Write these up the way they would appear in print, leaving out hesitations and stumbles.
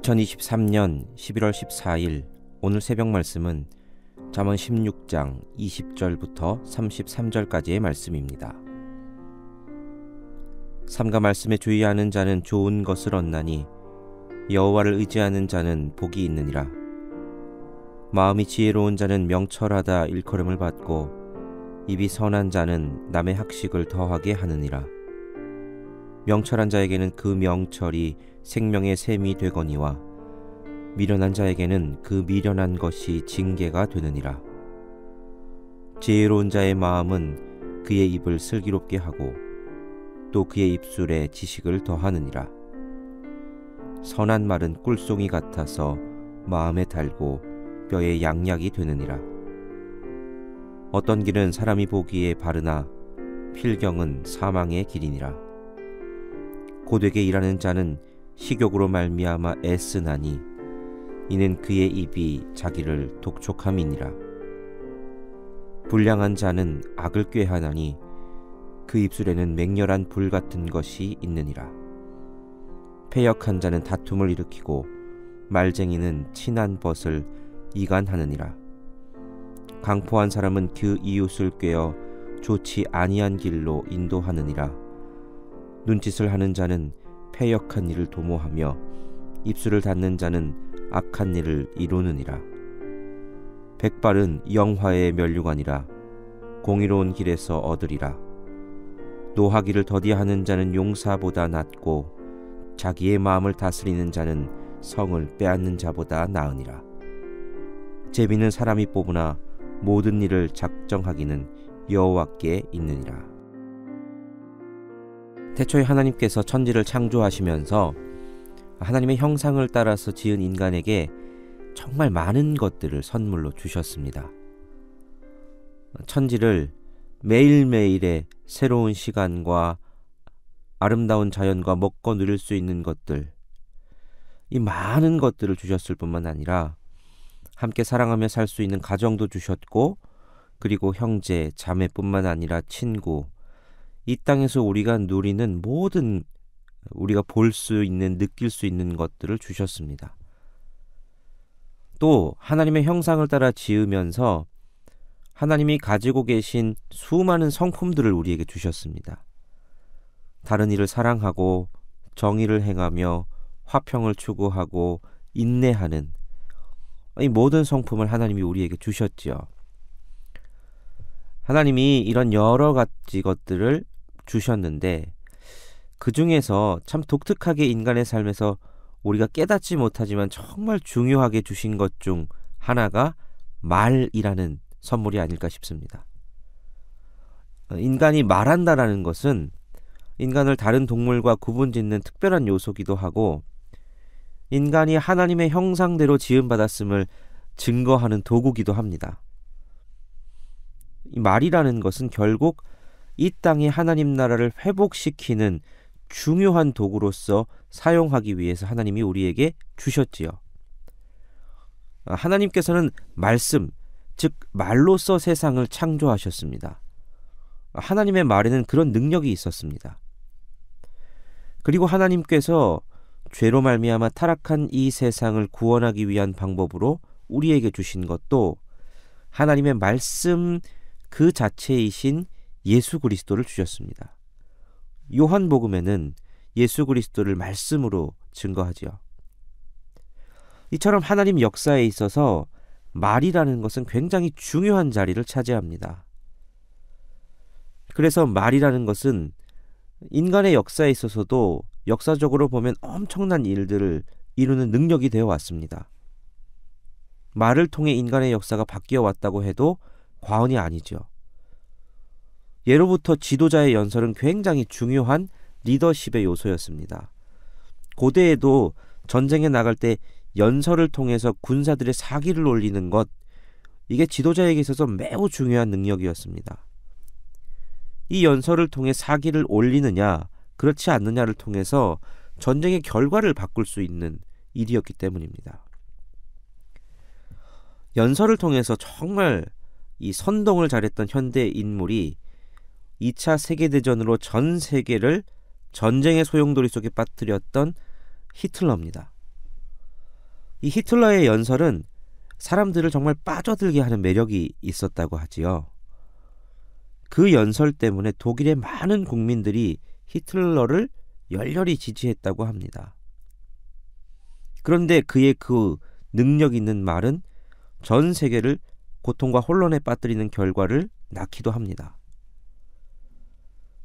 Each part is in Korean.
2023년 11월 14일 오늘 새벽 말씀은 잠언 16장 20절부터 33절까지의 말씀입니다. 삼가 말씀에 주의하는 자는 좋은 것을 얻나니 여호와를 의지하는 자는 복이 있느니라. 마음이 지혜로운 자는 명철하다 일컬음을 받고 입이 선한 자는 남의 학식을 더하게 하느니라. 명철한 자에게는 그 명철이 생명의 샘이 되거니와 미련한 자에게는 그 미련한 것이 징계가 되느니라. 지혜로운 자의 마음은 그의 입을 슬기롭게 하고 또 그의 입술에 지식을 더하느니라. 선한 말은 꿀송이 같아서 마음에 달고 뼈에 양약이 되느니라. 어떤 길은 사람이 보기에 바르나 필경은 사망의 길이니라. 고되게 일하는 자는 식욕으로 말미암아 애쓰나니 이는 그의 입이 자기를 독촉함이니라. 불량한 자는 악을 꾀하나니 그 입술에는 맹렬한 불 같은 것이 있느니라. 패역한 자는 다툼을 일으키고 말쟁이는 친한 벗을 이간하느니라. 강포한 사람은 그 이웃을 꾀어 좋지 아니한 길로 인도하느니라. 눈짓을 하는 자는 패역한 일을 도모하며 입술을 닫는 자는 악한 일을 이루느니라. 백발은 영화의 면류관이라 공의로운 길에서 얻으리라. 노하기를 더디하는 자는 용사보다 낫고 자기의 마음을 다스리는 자는 성을 빼앗는 자보다 나으니라. 제비는 사람이 뽑으나 모든 일을 작정하기는 여호와께 있느니라. 태초에 하나님께서 천지를 창조하시면서 하나님의 형상을 따라서 지은 인간에게 정말 많은 것들을 선물로 주셨습니다. 천지를 매일매일의 새로운 시간과 아름다운 자연과 먹고 누릴 수 있는 것들, 이 많은 것들을 주셨을 뿐만 아니라 함께 사랑하며 살 수 있는 가정도 주셨고, 그리고 형제, 자매뿐만 아니라 친구, 이 땅에서 우리가 누리는 모든 우리가 볼 수 있는, 느낄 수 있는 것들을 주셨습니다. 또 하나님의 형상을 따라 지으면서 하나님이 가지고 계신 수많은 성품들을 우리에게 주셨습니다. 다른 이를 사랑하고 정의를 행하며 화평을 추구하고 인내하는 이 모든 성품을 하나님이 우리에게 주셨지요. 하나님이 이런 여러 가지 것들을 주셨는데 그 중에서 참 독특하게 인간의 삶에서 우리가 깨닫지 못하지만 정말 중요하게 주신 것 중 하나가 말이라는 선물이 아닐까 싶습니다. 인간이 말한다라는 것은 인간을 다른 동물과 구분짓는 특별한 요소기도 하고 인간이 하나님의 형상대로 지음받았음을 증거하는 도구기도 합니다. 이 말이라는 것은 결국 이 땅의 하나님 나라를 회복시키는 중요한 도구로서 사용하기 위해서 하나님이 우리에게 주셨지요. 하나님께서는 말씀, 즉 말로써 세상을 창조하셨습니다. 하나님의 말에는 그런 능력이 있었습니다. 그리고 하나님께서 죄로 말미암아 타락한 이 세상을 구원하기 위한 방법으로 우리에게 주신 것도 하나님의 말씀 그 자체이신 예수 그리스도를 주셨습니다. 요한복음에는 예수 그리스도를 말씀으로 증거하지요. 이처럼 하나님 역사에 있어서 말이라는 것은 굉장히 중요한 자리를 차지합니다. 그래서 말이라는 것은 인간의 역사에 있어서도 역사적으로 보면 엄청난 일들을 이루는 능력이 되어 왔습니다. 말을 통해 인간의 역사가 바뀌어 왔다고 해도 과언이 아니죠. 예로부터 지도자의 연설은 굉장히 중요한 리더십의 요소였습니다. 고대에도 전쟁에 나갈 때 연설을 통해서 군사들의 사기를 올리는 것, 이게 지도자에게 있어서 매우 중요한 능력이었습니다. 이 연설을 통해 사기를 올리느냐 그렇지 않느냐를 통해서 전쟁의 결과를 바꿀 수 있는 일이었기 때문입니다. 연설을 통해서 정말 이 선동을 잘했던 현대 인물이 2차 세계대전으로 전 세계를 전쟁의 소용돌이 속에 빠뜨렸던 히틀러입니다. 이 히틀러의 연설은 사람들을 정말 빠져들게 하는 매력이 있었다고 하지요. 그 연설 때문에 독일의 많은 국민들이 히틀러를 열렬히 지지했다고 합니다. 그런데 그의 그 능력 있는 말은 전 세계를 고통과 혼란에 빠뜨리는 결과를 낳기도 합니다.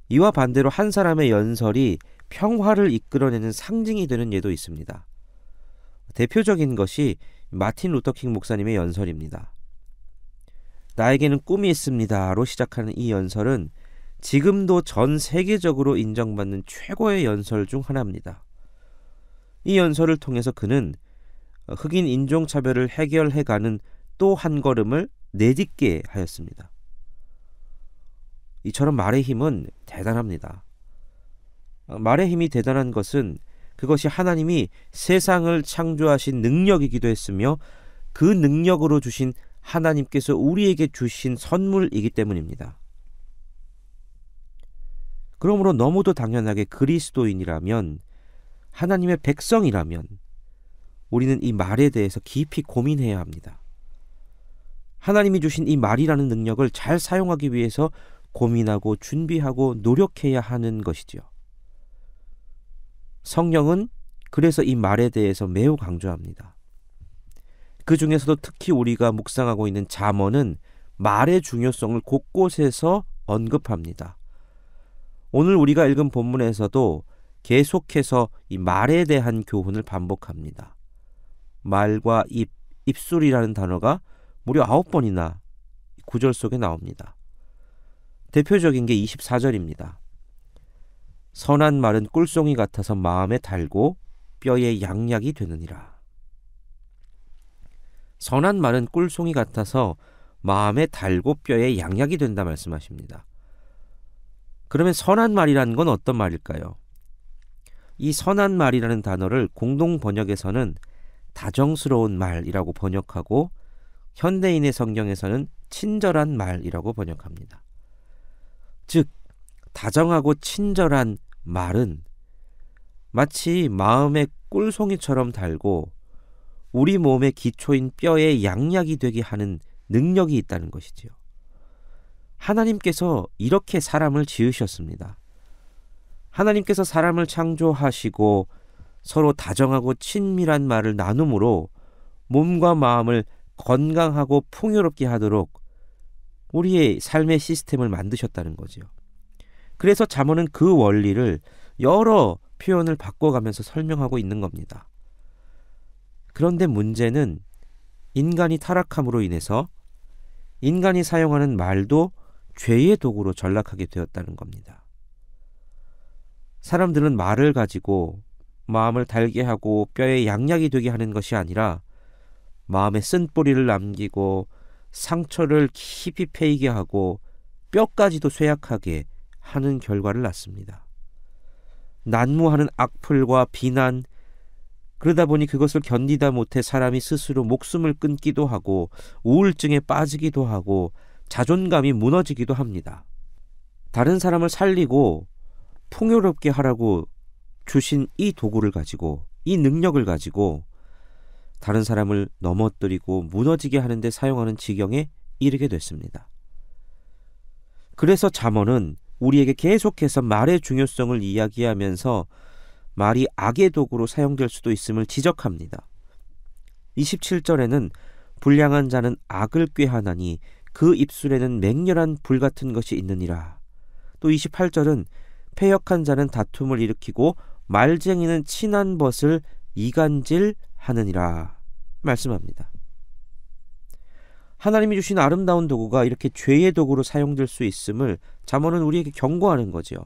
이와 반대로 한 사람의 연설이 평화를 이끌어내는 상징이 되는 예도 있습니다. 대표적인 것이 마틴 루터킹 목사님의 연설입니다. 나에게는 꿈이 있습니다로 시작하는 이 연설은 지금도 전 세계적으로 인정받는 최고의 연설 중 하나입니다. 이 연설을 통해서 그는 흑인 인종차별을 해결해가는 또 한 걸음을 내딛게 하였습니다. 이처럼 말의 힘은 대단합니다. 말의 힘이 대단한 것은 그것이 하나님이 세상을 창조하신 능력이기도 했으며 그 능력으로 주신 하나님께서 우리에게 주신 선물이기 때문입니다. 그러므로 너무도 당연하게 그리스도인이라면, 하나님의 백성이라면 우리는 이 말에 대해서 깊이 고민해야 합니다. 하나님이 주신 이 말이라는 능력을 잘 사용하기 위해서 고민하고 준비하고 노력해야 하는 것이지요. 성경은 그래서 이 말에 대해서 매우 강조합니다. 그 중에서도 특히 우리가 묵상하고 있는 잠언은 말의 중요성을 곳곳에서 언급합니다. 오늘 우리가 읽은 본문에서도 계속해서 이 말에 대한 교훈을 반복합니다. 말과 입, 입술이라는 단어가 무려 9번이나 구절 속에 나옵니다. 대표적인 게 24절입니다. 선한 말은 꿀송이 같아서 마음에 달고 뼈에 양약이 되느니라. 선한 말은 꿀송이 같아서 마음에 달고 뼈에 양약이 된다 말씀하십니다. 그러면 선한 말이라는 건 어떤 말일까요? 이 선한 말이라는 단어를 공동 번역에서는 다정스러운 말이라고 번역하고 현대인의 성경에서는 친절한 말이라고 번역합니다. 즉, 다정하고 친절한 말은 마치 마음의 꿀송이처럼 달고 우리 몸의 기초인 뼈에 양약이 되게 하는 능력이 있다는 것이지요. 하나님께서 이렇게 사람을 지으셨습니다. 하나님께서 사람을 창조하시고 서로 다정하고 친밀한 말을 나눔으로 몸과 마음을 건강하고 풍요롭게 하도록 우리의 삶의 시스템을 만드셨다는 거지요. 그래서 잠언은 그 원리를 여러 표현을 바꿔가면서 설명하고 있는 겁니다. 그런데 문제는 인간이 타락함으로 인해서 인간이 사용하는 말도 죄의 도구로 전락하게 되었다는 겁니다. 사람들은 말을 가지고 마음을 달게 하고 뼈에 양약이 되게 하는 것이 아니라 마음에 쓴뿌리를 남기고 상처를 깊이 패이게 하고 뼈까지도 쇠약하게 하는 결과를 낳습니다. 난무하는 악플과 비난, 그러다 보니 그것을 견디다 못해 사람이 스스로 목숨을 끊기도 하고 우울증에 빠지기도 하고 자존감이 무너지기도 합니다. 다른 사람을 살리고 풍요롭게 하라고 주신 이 도구를 가지고, 이 능력을 가지고 다른 사람을 넘어뜨리고 무너지게 하는데 사용하는 지경에 이르게 됐습니다. 그래서 잠언은 우리에게 계속해서 말의 중요성을 이야기하면서 말이 악의 도구로 사용될 수도 있음을 지적합니다. 27절에는 불량한 자는 악을 꾀하나니 그 입술에는 맹렬한 불 같은 것이 있느니라. 또 28절은 패역한 자는 다툼을 일으키고 말쟁이는 친한 벗을 이간질하느니라 말씀합니다. 하나님이 주신 아름다운 도구가 이렇게 죄의 도구로 사용될 수 있음을 잠언은 우리에게 경고하는 거죠.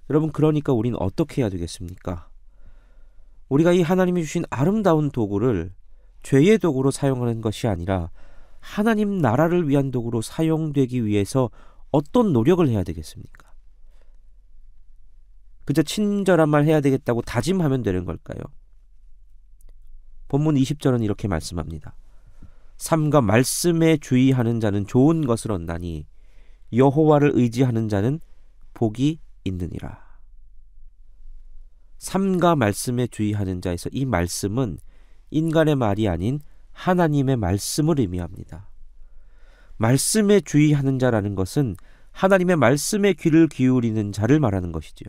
여러분, 그러니까 우리는 어떻게 해야 되겠습니까? 우리가 이 하나님이 주신 아름다운 도구를 죄의 도구로 사용하는 것이 아니라 하나님 나라를 위한 도구로 사용되기 위해서 어떤 노력을 해야 되겠습니까? 그저 친절한 말 해야 되겠다고 다짐하면 되는 걸까요? 본문 20절은 이렇게 말씀합니다. 삼가 말씀에 주의하는 자는 좋은 것을 얻나니 여호와를 의지하는 자는 복이 있느니라. 삼가 말씀에 주의하는 자에서 이 말씀은 인간의 말이 아닌 하나님의 말씀을 의미합니다. 말씀에 주의하는 자라는 것은 하나님의 말씀에 귀를 기울이는 자를 말하는 것이지요.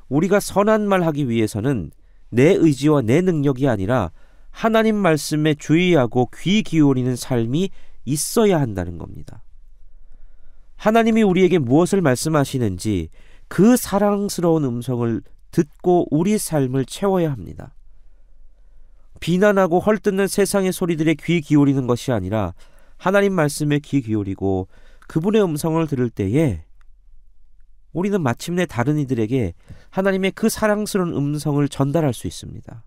우리가 선한 말 하기 위해서는 내 의지와 내 능력이 아니라 하나님 말씀에 주의하고 귀 기울이는 삶이 있어야 한다는 겁니다. 하나님이 우리에게 무엇을 말씀하시는지 그 사랑스러운 음성을 듣고 우리 삶을 채워야 합니다. 비난하고 헐뜯는 세상의 소리들에 귀 기울이는 것이 아니라 하나님 말씀에 귀 기울이고 그분의 음성을 들을 때에 우리는 마침내 다른 이들에게 하나님의 그 사랑스러운 음성을 전달할 수 있습니다.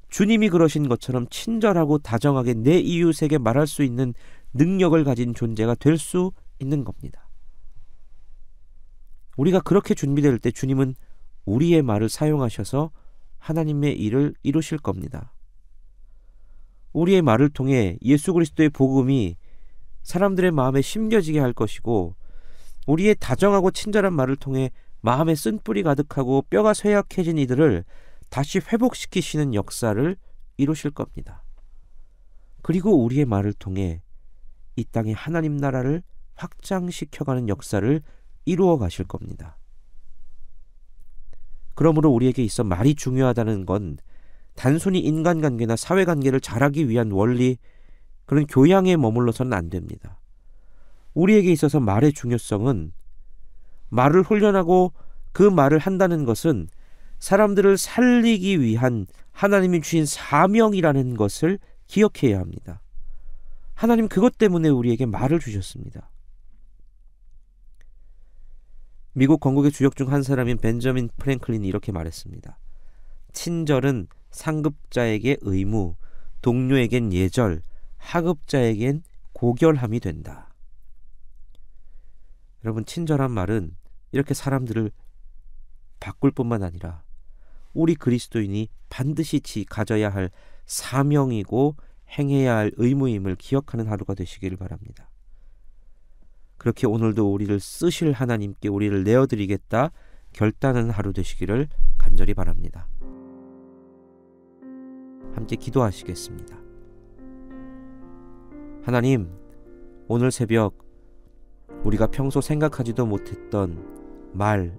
주님이 그러신 것처럼 친절하고 다정하게 내 이웃에게 말할 수 있는 능력을 가진 존재가 될 수 있는 겁니다. 우리가 그렇게 준비될 때 주님은 우리의 말을 사용하셔서 하나님의 일을 이루실 겁니다. 우리의 말을 통해 예수 그리스도의 복음이 사람들의 마음에 심겨지게 할 것이고, 우리의 다정하고 친절한 말을 통해 마음에 쓴뿌리 가득하고 뼈가 쇠약해진 이들을 다시 회복시키시는 역사를 이루실 겁니다. 그리고 우리의 말을 통해 이 땅에 하나님 나라를 확장시켜가는 역사를 이루어 가실 겁니다. 그러므로 우리에게 있어 말이 중요하다는 건 단순히 인간관계나 사회관계를 잘하기 위한 원리, 그런 교양에 머물러서는 안 됩니다. 우리에게 있어서 말의 중요성은, 말을 훈련하고 그 말을 한다는 것은 사람들을 살리기 위한 하나님이 주신 사명이라는 것을 기억해야 합니다. 하나님 그것 때문에 우리에게 말을 주셨습니다. 미국 건국의 주역 중 한 사람인 벤저민 프랭클린이 이렇게 말했습니다. 친절은 상급자에게 의무, 동료에겐 예절, 하급자에겐 고결함이 된다. 여러분, 친절한 말은 이렇게 사람들을 바꿀 뿐만 아니라 우리 그리스도인이 반드시 가져야 할 사명이고 행해야 할 의무임을 기억하는 하루가 되시기를 바랍니다. 그렇게 오늘도 우리를 쓰실 하나님께 우리를 내어드리겠다 결단하는 하루 되시기를 간절히 바랍니다. 함께 기도하시겠습니다. 하나님, 오늘 새벽 우리가 평소 생각하지도 못했던 말,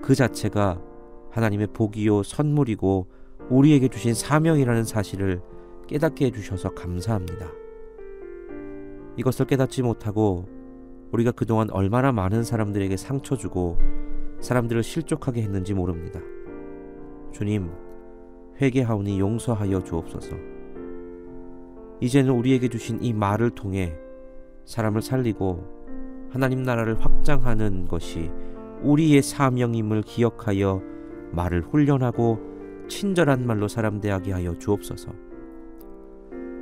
그 자체가 하나님의 복이요 선물이고 우리에게 주신 사명이라는 사실을 깨닫게 해주셔서 감사합니다. 이것을 깨닫지 못하고 우리가 그동안 얼마나 많은 사람들에게 상처 주고 사람들을 실족하게 했는지 모릅니다. 주님, 회개하오니 용서하여 주옵소서. 이제는 우리에게 주신 이 말을 통해 사람을 살리고 하나님 나라를 확장하는 것이 우리의 사명임을 기억하여 말을 훈련하고 친절한 말로 사람 대하게 하여 주옵소서.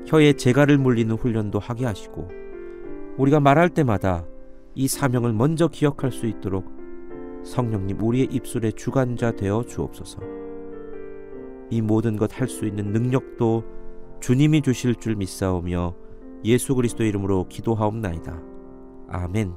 혀에 재갈을 물리는 훈련도 하게 하시고 우리가 말할 때마다 이 사명을 먼저 기억할 수 있도록 성령님 우리의 입술의 주관자 되어 주옵소서. 이 모든 것 할 수 있는 능력도 주님이 주실 줄 믿사오며 예수 그리스도 이름으로 기도하옵나이다. 아멘.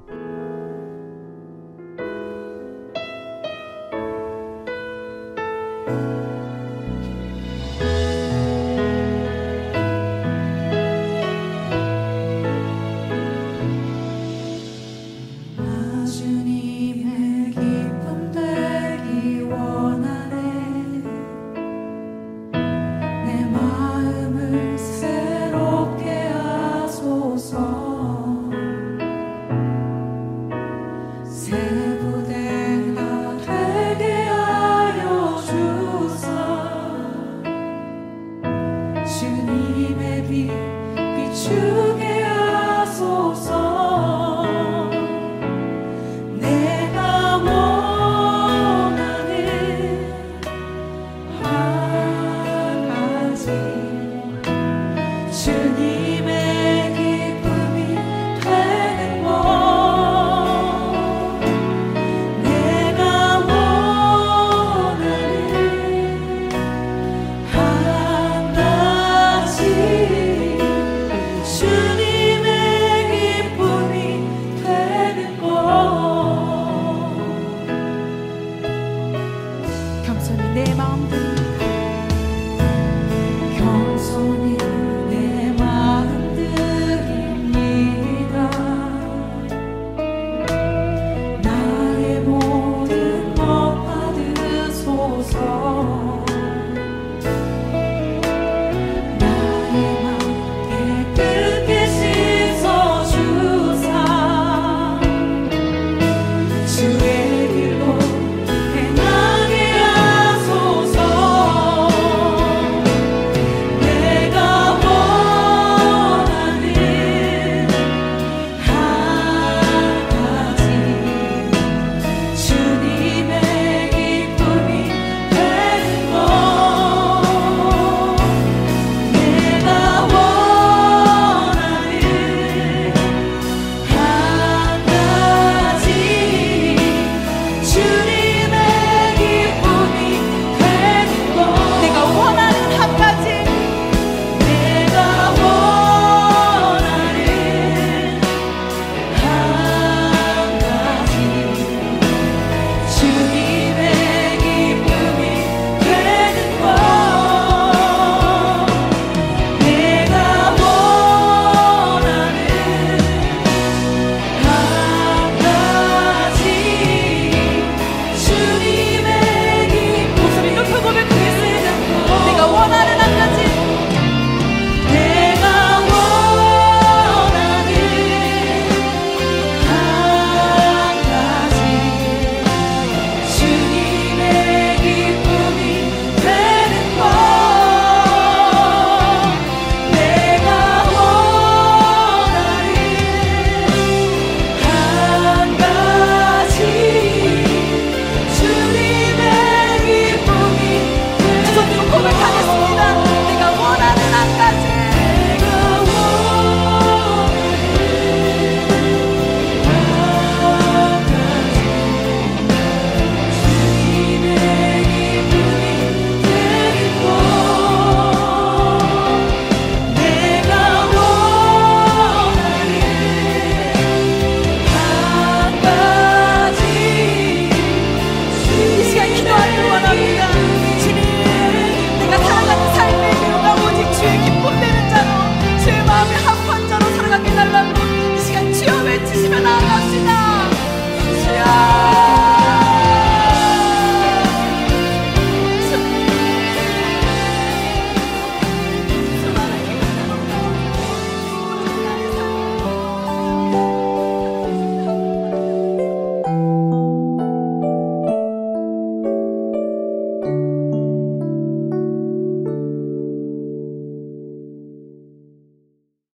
주님의 빛 비추게